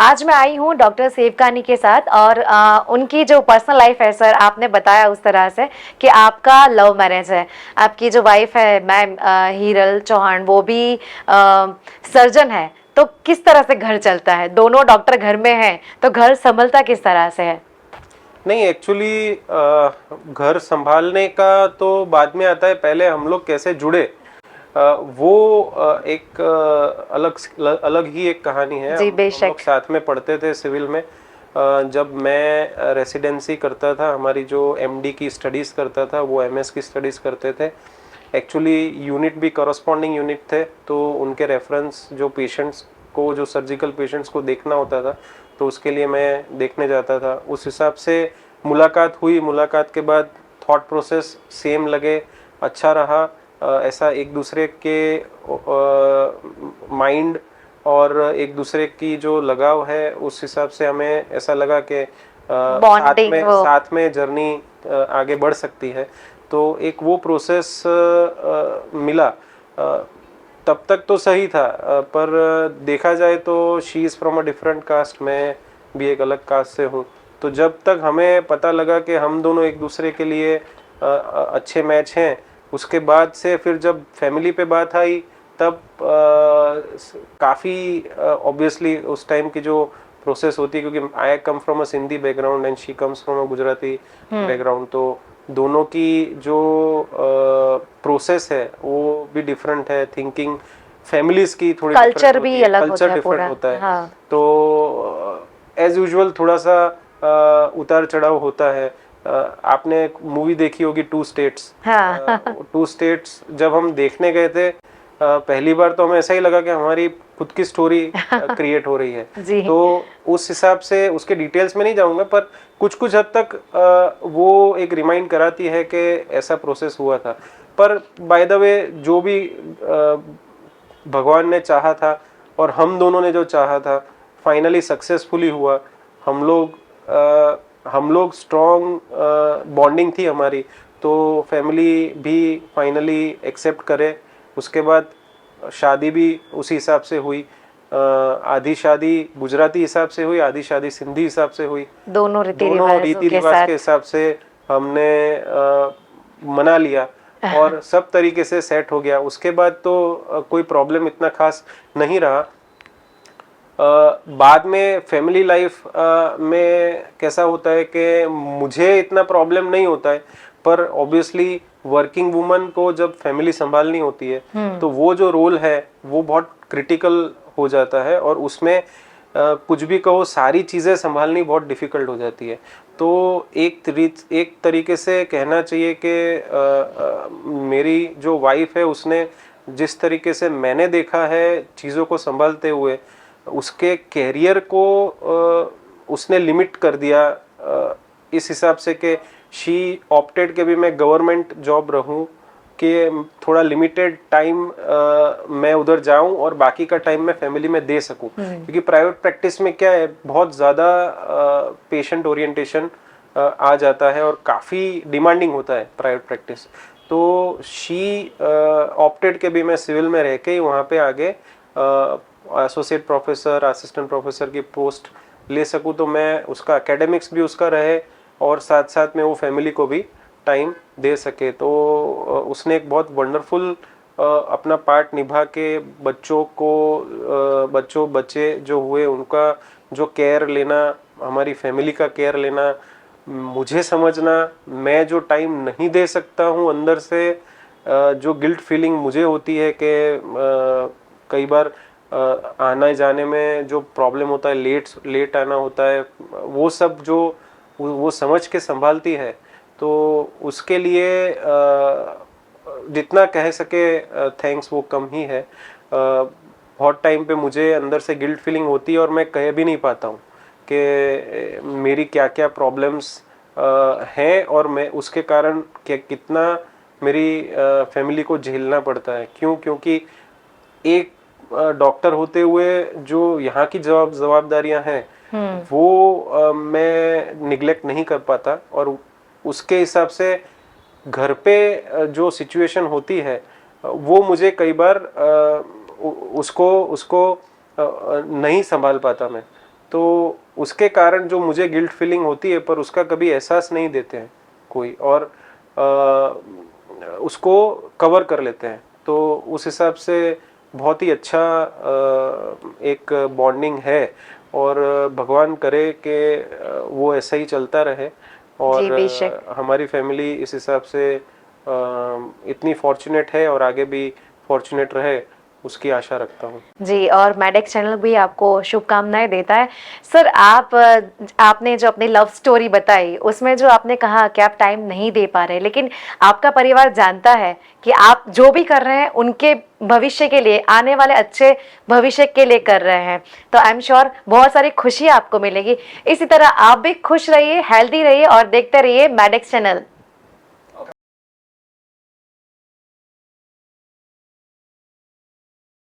आज मैं आई हूँ डॉक्टर सेवकानी के साथ और उनकी जो पर्सनल लाइफ है सर, आपने बताया उस तरह से कि आपका लव मैरिज है। आपकी जो वाइफ है मैम हीरल चौहान, वो भी सर्जन है। तो किस तरह से घर चलता है? दोनों डॉक्टर घर में हैं तो घर संभलता किस तरह से है? नहीं, एक्चुअली घर संभालने का तो बाद में आता है। पहले हम लोग कैसे जुड़े, वो एक अलग अलग ही एक कहानी है। जी हम लोग बेशक। साथ में पढ़ते थे सिविल में। जब मैं रेसिडेंसी करता था, हमारी जो एमडी की स्टडीज़ करता था, वो एमएस की स्टडीज़ करते थे। एक्चुअली यूनिट भी करस्पॉन्डिंग यूनिट थे, तो उनके रेफरेंस जो पेशेंट्स को, जो सर्जिकल पेशेंट्स को देखना होता था, तो उसके लिए मैं देखने जाता था। उस हिसाब से मुलाकात हुई। मुलाकात के बाद थॉट प्रोसेस सेम लगे, अच्छा रहा। ऐसा एक दूसरे के माइंड और एक दूसरे की जो लगाव है, उस हिसाब से हमें ऐसा लगा कि बॉन्डिंग वो। साथ में जर्नी आगे बढ़ सकती है। तो एक वो प्रोसेस मिला। तब तक तो सही था, पर देखा जाए तो she is from a different caste, मैं भी एक अलग कास्ट से हूँ। तो जब तक हमें पता लगा कि हम दोनों एक दूसरे के लिए अच्छे मैच हैं, उसके बाद से फिर जब फैमिली पे बात आई, तब काफ़ी ऑब्वियसली उस टाइम की जो प्रोसेस होती है, क्योंकि I come from a Sindhi background and she comes from a Gujarati background, तो दोनों की जो प्रोसेस है वो भी डिफरेंट है। थिंकिंग फैमिलीज की थोड़ी डिफरेंट कल्चर भी होती है, अलग होता कल्चर है डिफरेंट पूरा। होता है। हाँ। तो एज यूजुअल थोड़ा सा उतार चढ़ाव होता है। आपने मूवी देखी होगी टू स्टेट्स। हाँ। टू स्टेट्स जब हम देखने गए थे पहली बार, तो हमें ऐसा ही लगा कि हमारी खुद की स्टोरी क्रिएट हो रही है। जी। तो उस हिसाब से उसके डिटेल्स में नहीं जाऊंगा, पर कुछ कुछ हद तक वो एक रिमाइंड कराती है कि ऐसा प्रोसेस हुआ था। पर बाय द वे, जो भी भगवान ने चाहा था और हम दोनों ने जो चाहा था, फाइनली सक्सेसफुली हुआ। हम लोग स्ट्रॉन्ग बॉन्डिंग थी हमारी, तो फैमिली भी फाइनली एक्सेप्ट करे। उसके बाद शादी भी उसी हिसाब से हुई। आधी शादी गुजराती हिसाब से हुई, आधी शादी सिंधी हिसाब से हुई। दोनों रीति दोनों रिवाजों रीति के रिवाज के साथ। हिसाब से हमने मना लिया और सब तरीके से सेट हो गया। उसके बाद तो कोई प्रॉब्लम इतना खास नहीं रहा। बाद में फैमिली लाइफ में कैसा होता है कि मुझे इतना प्रॉब्लम नहीं होता है, पर ऑब्वियसली वर्किंग वुमन को जब फैमिली संभालनी होती है, तो वो जो रोल है वो बहुत क्रिटिकल हो जाता है, और उसमें कुछ भी कहो, सारी चीज़ें संभालनी बहुत डिफ़िकल्ट हो जाती है। तो एक तरीके से कहना चाहिए कि मेरी जो वाइफ है, उसने जिस तरीके से मैंने देखा है चीज़ों को संभालते हुए, उसके कैरियर को उसने लिमिट कर दिया इस हिसाब से कि शी ऑप्टेड के भी मैं गवर्नमेंट जॉब रहूं, कि थोड़ा लिमिटेड टाइम मैं उधर जाऊं और बाकी का टाइम मैं फैमिली में दे सकूं। क्योंकि प्राइवेट प्रैक्टिस में क्या है, बहुत ज़्यादा पेशेंट ओरिएंटेशन आ जाता है और काफ़ी डिमांडिंग होता है प्राइवेट प्रैक्टिस। तो शी ऑप्टेड के भी मैं सिविल में रह के ही वहाँ पे आगे एसोसिएट प्रोफेसर, असिस्टेंट प्रोफेसर की पोस्ट ले सकूं, तो मैं उसका एकेडमिक्स भी उसका रहे और साथ साथ में वो फैमिली को भी टाइम दे सके। तो उसने एक बहुत वंडरफुल अपना पार्ट निभा के बच्चे जो हुए उनका जो केयर लेना, हमारी फैमिली का केयर लेना, मुझे समझना, मैं जो टाइम नहीं दे सकता हूँ अंदर से, जो गिल्ट फीलिंग मुझे होती है कि कई बार आने जाने में जो प्रॉब्लम होता है, लेट लेट आना होता है, वो सब जो वो समझ के संभालती है। तो उसके लिए जितना कह सके थैंक्स वो कम ही है। बहुत टाइम पे मुझे अंदर से गिल्ट फीलिंग होती है और मैं कह भी नहीं पाता हूँ कि मेरी क्या क्या प्रॉब्लम्स हैं, और मैं उसके कारण क्या कितना मेरी फैमिली को झेलना पड़ता है। क्योंकि एक डॉक्टर होते हुए जो यहाँ की जवाबदारियां हैं, वो मैं निगलेक्ट नहीं कर पाता, और उसके हिसाब से घर पे जो सिचुएशन होती है, वो मुझे कई बार उसको उसको नहीं संभाल पाता मैं। तो उसके कारण जो मुझे गिल्ट फीलिंग होती है, पर उसका कभी एहसास नहीं देते हैं कोई, और उसको कवर कर लेते हैं। तो उस हिसाब से बहुत ही अच्छा एक बॉन्डिंग है, और भगवान करे कि वो ऐसा ही चलता रहे, और जी बेशक। हमारी फैमिली इस हिसाब से इतनी फॉर्चुनेट है और आगे भी फॉर्चुनेट रहे, उसकी आशा रखता हूँ। जी, और मैडेक्स चैनल भी आपको शुभकामनाएं देता है। सर आपने जो अपनी लव स्टोरी बताई उसमें जो आपने कहा कि आप टाइम नहीं दे पा रहे, लेकिन आपका परिवार जानता है कि आप जो भी कर रहे हैं उनके भविष्य के लिए, आने वाले अच्छे भविष्य के लिए कर रहे हैं, तो आई एम श्योर बहुत सारी खुशी आपको मिलेगी। इसी तरह आप भी खुश रहिए, हेल्दी रहिए और देखते रहिए मैडेक्स चैनल।